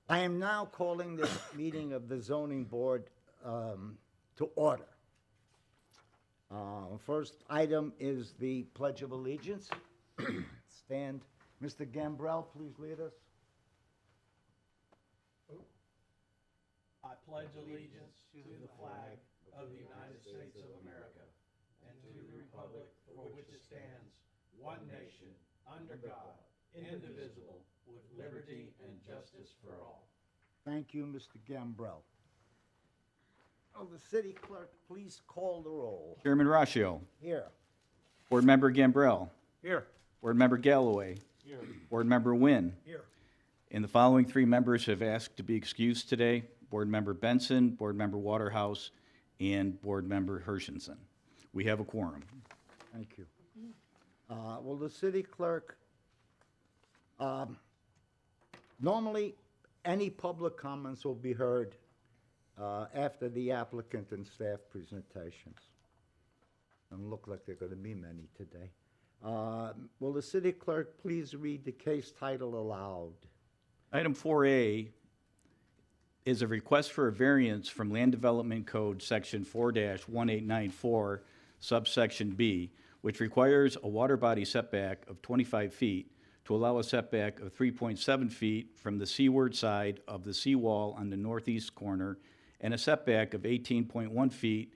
I am now calling this meeting of the zoning board to order. First item is the Pledge of Allegiance. Stand. Mr. Gambrell, please lead us. I pledge allegiance to the flag of the United States of America and to the republic for which it stands, one nation, under God, indivisible, with liberty and justice for all. Thank you, Mr. Gambrell. Will the city clerk please call the roll? Chairman Raccio. Here. Board Member Gambrell. Here. Board Member Galloway. Here. Board Member Nguyen. Here. And the following three members have asked to be excused today: Board Member Benson, Board Member Waterhouse, and Board Member Hershenson. We have a quorum. Thank you. Will the city clerk, normally, any public comments will be heard after the applicant and staff presentations. Don't look like there are going to be many today. Will the city clerk please read the case title aloud? Item 4A is a request for a variance from Land Development Code Section 4-1894, subsection B, which requires a water body setback of 25 feet to allow a setback of 3.7 feet from the seaward side of the seawall on the northeast corner and a setback of 18.1 feet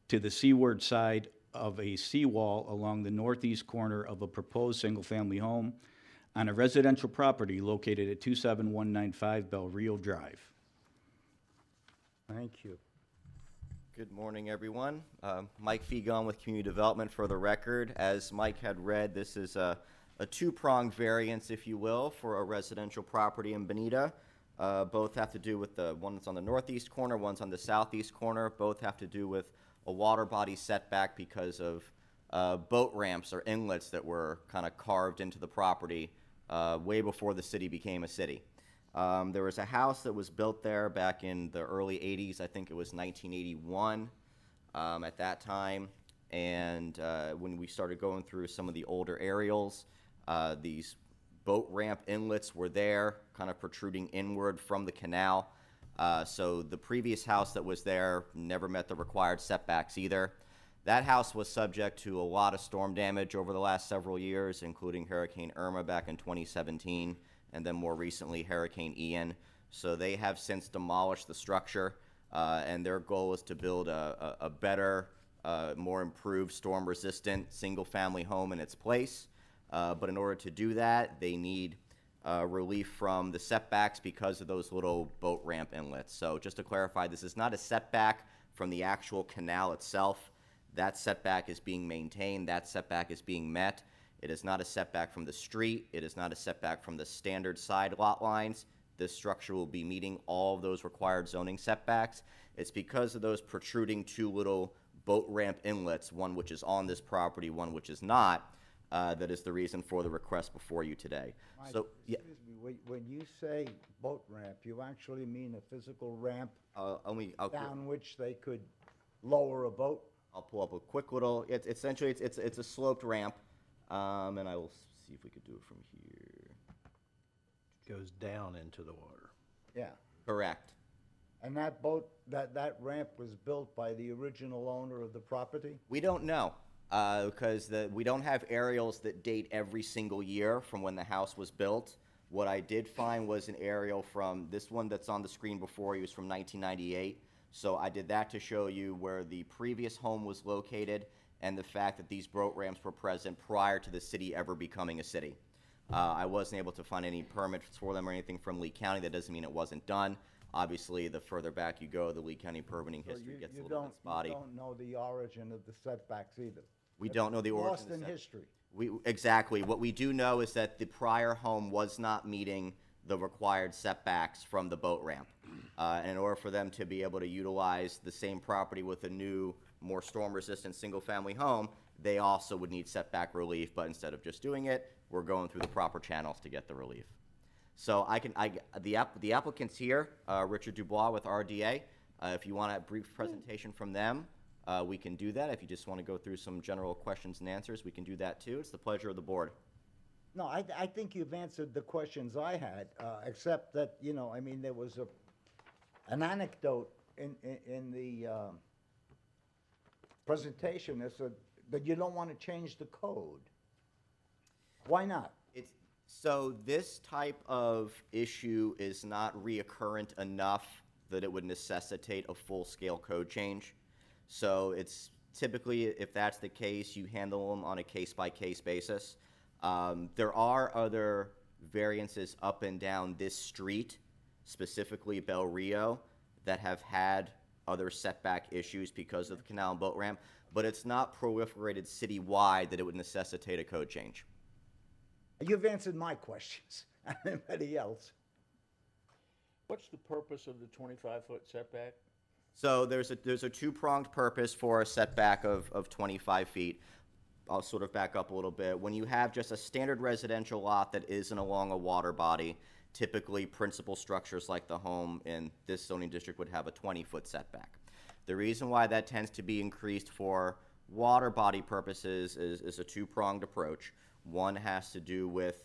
to the seaward side of a seawall along the northeast corner of a proposed single-family home on a residential property located at 27195 Bel Rio Drive. Thank you. Good morning, everyone. Mike Fegon with Community Development. For the record, as Mike had read, this is a two-pronged variance, if you will, for a residential property in Bonita. Both have to do with the one that's on the northeast corner, one's on the southeast corner. Both have to do with a water body setback because of boat ramps or inlets that were kind of carved into the property way before the city became a city. There was a house that was built there back in the early 80s. I think it was 1981 at that time. And when we started going through some of the older aerials, these boat ramp inlets were there, kind of protruding inward from the canal. So the previous house that was there never met the required setbacks either. That house was subject to a lot of storm damage over the last several years, including Hurricane Irma back in 2017, and then more recently Hurricane Ian. So they have since demolished the structure, and their goal is to build a better, more improved storm-resistant single-family home in its place. But in order to do that, they need relief from the setbacks because of those little boat ramp inlets. So just to clarify, this is not a setback from the actual canal itself. That setback is being maintained. That setback is being met. It is not a setback from the street. It is not a setback from the standard side lot lines. This structure will be meeting all of those required zoning setbacks. It's because of those protruding two little boat ramp inlets, one which is on this property, one which is not, that is the reason for the request before you today. Mike, So, yeah, excuse me, when you say boat ramp, you actually mean a physical ramp down which they could lower a boat? I'll pull up a quick little. It's essentially it's a sloped ramp, and I will see if we could do it from here. Goes down into the water. Yeah. Correct. And that boat, that ramp was built by the original owner of the property? We don't know because we don't have aerials that date every single year from when the house was built. What I did find was an aerial from this one that's on the screen before you was from 1998. So I did that to show you where the previous home was located and the fact that these boat ramps were present prior to the city ever becoming a city. I wasn't able to find any permits for them or anything from Lee County. That doesn't mean it wasn't done. Obviously, the further back you go, the Lee County permitting history gets a little bit spotty. You don't know the origin of the setbacks either? We don't know the origin. Lost in history. Exactly. What we do know is that the prior home was not meeting the required setbacks from the boat ramp. And in order for them to be able to utilize the same property with a new, more storm-resistant single-family home, they also would need setback relief. But instead of just doing it, we're going through the proper channels to get the relief. So the applicant's here, Richard Dubois with RDA. If you want a brief presentation from them, we can do that. If you just want to go through some general questions and answers, we can do that too. It's the pleasure of the board. No, I think you've answered the questions I had, except that, you know, I mean, there was an anecdote in the presentation that said that you don't want to change the code. Why not? So this type of issue is not reoccurrent enough that it would necessitate a full-scale code change. So it's typically, if that's the case, you handle them on a case-by-case basis. There are other variances up and down this street, specifically Bel Rio, that have had other setback issues because of the canal and boat ramp, but it's not proliferated citywide that it would necessitate a code change. You've answered my questions. Anybody else? What's the purpose of the 25-foot setback? So there's a two-pronged purpose for a setback of 25 feet. I'll sort of back up a little bit. When you have just a standard residential lot that isn't along a water body, typically principal structures like the home in this zoning district would have a 20-foot setback. The reason why that tends to be increased for water body purposes is a two-pronged approach. One has to do with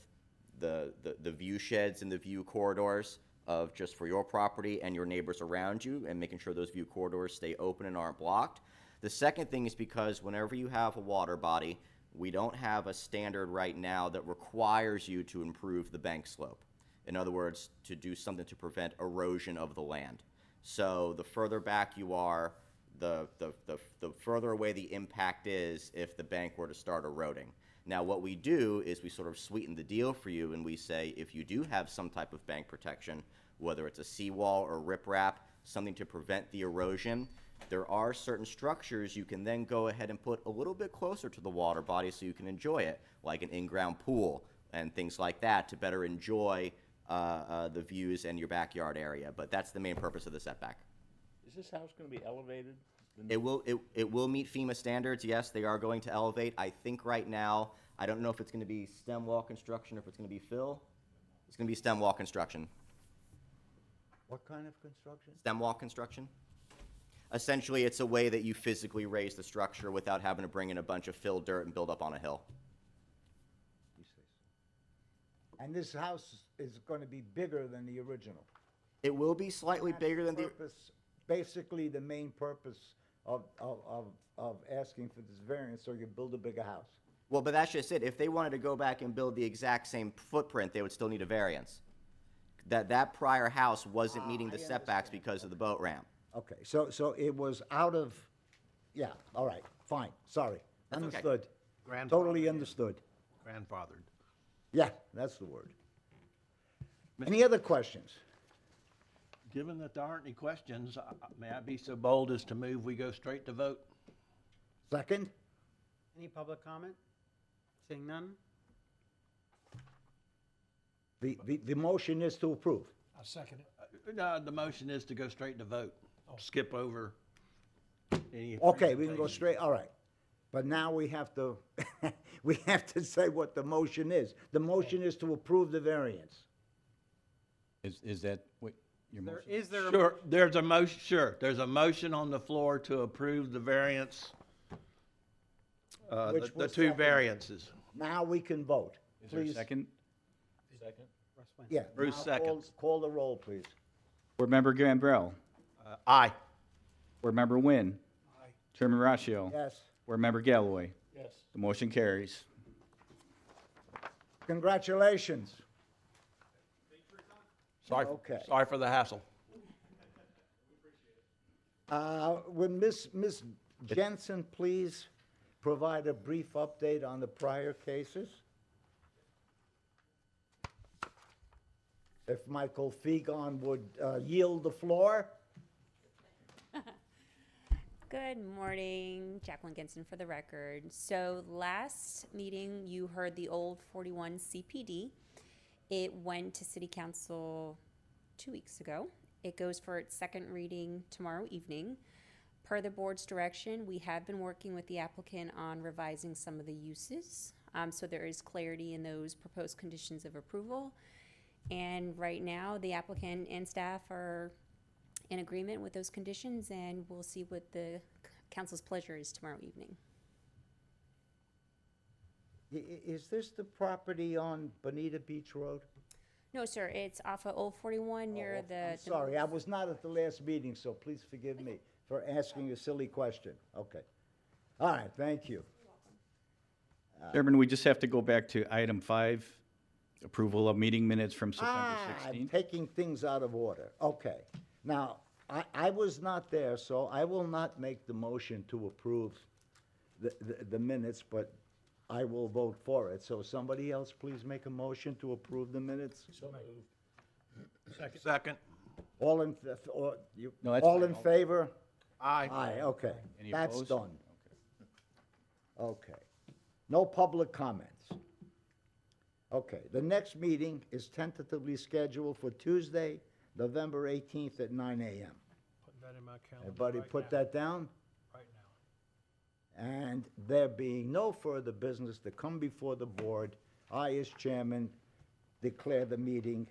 the view sheds and the view corridors of just for your property and your neighbors around you, and making sure those view corridors stay open and aren't blocked. The second thing is because whenever you have a water body, we don't have a standard right now that requires you to improve the bank slope. In other words, to do something to prevent erosion of the land. So the further back you are, the further away the impact is if the bank were to start eroding. Now, what we do is we sort of sweeten the deal for you, and we say if you do have some type of bank protection, whether it's a seawall or riprap, something to prevent the erosion, there are certain structures you can then go ahead and put a little bit closer to the water body so you can enjoy it, like an in-ground pool and things like that to better enjoy the views and your backyard area. But that's the main purpose of the setback. Is this house going to be elevated? It will meet FEMA standards, yes, they are going to elevate. I think right now, I don't know if it's gonna be stem wall construction or if it's gonna be fill. It's gonna be stem wall construction. What kind of construction? Stem wall construction. Essentially, it's a way that you physically raise the structure without having to bring in a bunch of fill dirt and build up on a hill. You say so. And this house is going to be bigger than the original? It will be slightly bigger than the, Purpose, basically, the main purpose of asking for this variance, so you build a bigger house. well, but that's just it. If they wanted to go back and build the exact same footprint, they would still need a variance. That prior house wasn't meeting the I setbacks understand. because of the boat ramp. Okay, so it was out of, yeah, all right, fine, sorry. That's okay. Understood. Grandfathered Totally in. understood. Grandfathered. Yeah, that's the word. Any other questions? Given that there aren't any questions, may I be so bold as to move we go straight to vote? Second? Any public comment? Seeing none? The motion is to approve. I second it. No, the motion is to go straight to vote. Skip over any. Okay, we can go presentation. straight, all right. But now we have to, we have to say what the motion is. The motion is to approve the variance. Is that what your There, motion? is there a Sure, there's a motion, sure, there's a motion on the floor to approve the variance, Which the was two seconded. variances. Now we can vote. Is there a Please. second? Second. Russ Wayne? Yeah. Bruce now seconds. Call the roll, please. Board Member Gambrell. Aye. Board Member Nguyen. Chairman Raccio. Yes. Board Member Galloway. Yes. The motion carries. Congratulations. Sorry, Okay. sorry for the hassle. Would Ms. Jensen please provide a brief update on the prior cases? If Michael Fegon would yield the floor? Good morning, Jacqueline Ginson for the record. So last meeting, you heard the old 41 CPD. It went to City Council 2 weeks ago. It goes for its second reading tomorrow evening. Per the board's direction, we have been working with the applicant on revising some of the uses. So there is clarity in those proposed conditions of approval. And right now, the applicant and staff are in agreement with those conditions, and we'll see what the council's pleasure is tomorrow evening. Is this the property on Bonita Beach Road? No, sir, it's off of Old 41 near Oh, the. I'm sorry, I was not at the last meeting, so please forgive me for asking a silly question. Okay. All right, thank you. Chairman, we just have to go back to item 5, approval of meeting minutes from September I'm 16th. taking things out of order. Okay. Now, I was not there, so I will not make the motion to approve the minutes, but I will vote for it. So somebody else please make a motion to approve the minutes? So moved. Second. All in, No, that's all fine. in favor? Aye. Aye, okay. Any That's opposed? done. Okay. No public comments. Okay, the next meeting is tentatively scheduled for Tuesday, November 18th at 9 a.m. Putting that in my calendar Everybody right put now, that down? right now. And there being no further business to come before the board, I, as chairman, declare the meeting